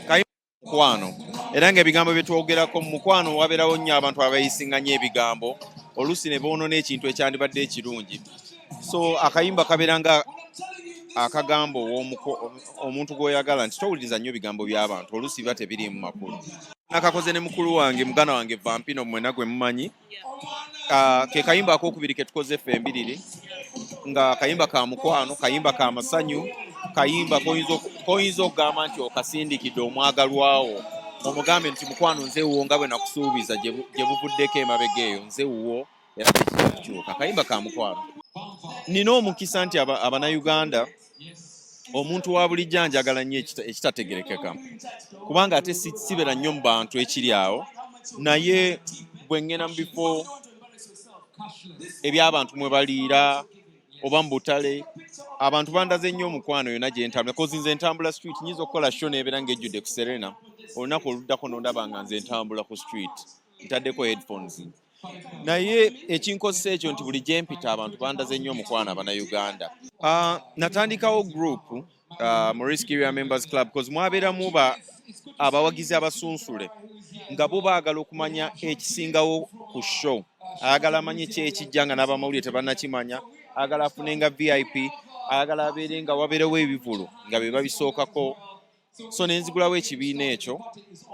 Kayimba mukwano era ng'ebigambo bye twogerako mu mukwano wabeerawo nnyo abantu abayisinganya ebigambo oluusi ne boonona ekintu ekyandibadde ekirungi. So akayimba kabeera nga akagambo omuntu gw'oyagala nti towuliriza nnyo bigambo by'abantu oluusi biba tebiriimu makulu. Nakakoze ne mukulu wange muganda wange Vampino mwena gwe mumanyi. Ke kayimba akokubiri ke tukoze ffe embiriri nga kayimba ka mukwano, kayimba ka masanyu, kayimba koyinza okugamba nti okasindikidde omwagalwawo omugambe nti mukwano nze wuwo nga bwe nakusuubiza gye buvuddeko emabega eyo nze wuwo era tekijja kukyuka. Kayimba ka mukwano. Nina omukisa nti Abanayuganda omuntu wa bulijjo njagala nnyo ekitategerekeka kubanga ate sibeera nnyo mu bantu ekiri awo naye bwe ngenda mu bifo eby'abantu mwe baliira oba mu butale abantu bandaze nnyo omukwano yonna gye ntambula kozi nze ntambula street nyinza okukola show nebeera ng'ejjudde ku Serena olunaku oluddako n'ondaba nga nze ntambula ku street ntaddeko headphones naye ekinkozesa ekyo nti buli gye mpita abantu bandaze nnyo omukwano Abanayuganda. Natandikawo group mu Risk Area Members Club kozi mwabeeramu abawagizi abasunsule nga bo baagala okumanya ekisingawo ku show ayagala amanye ki ekijja nga n'abamawulire tebannakimanya ayagala afune nga VIP ayagala abeere nga wabeerewo ebivulo nga be babisookako so ne nzigulawo ekibiina ekyo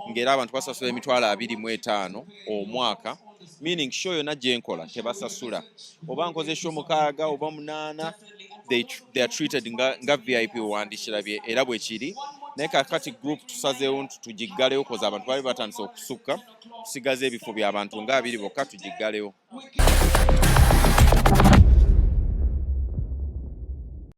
ng'era abantu basasula $25,000 omwaka meaning show yonna gye nkola tebasasula oba nkoze show 6 oba 8 they are treated nga VIP wandikirabye era bwe kiri naye kakati group tusazeewo nti tugiggalewo koza abantu baali batandise okusukka tusigaze ebifo by'abantu nga 2 bokka tugiggalewo.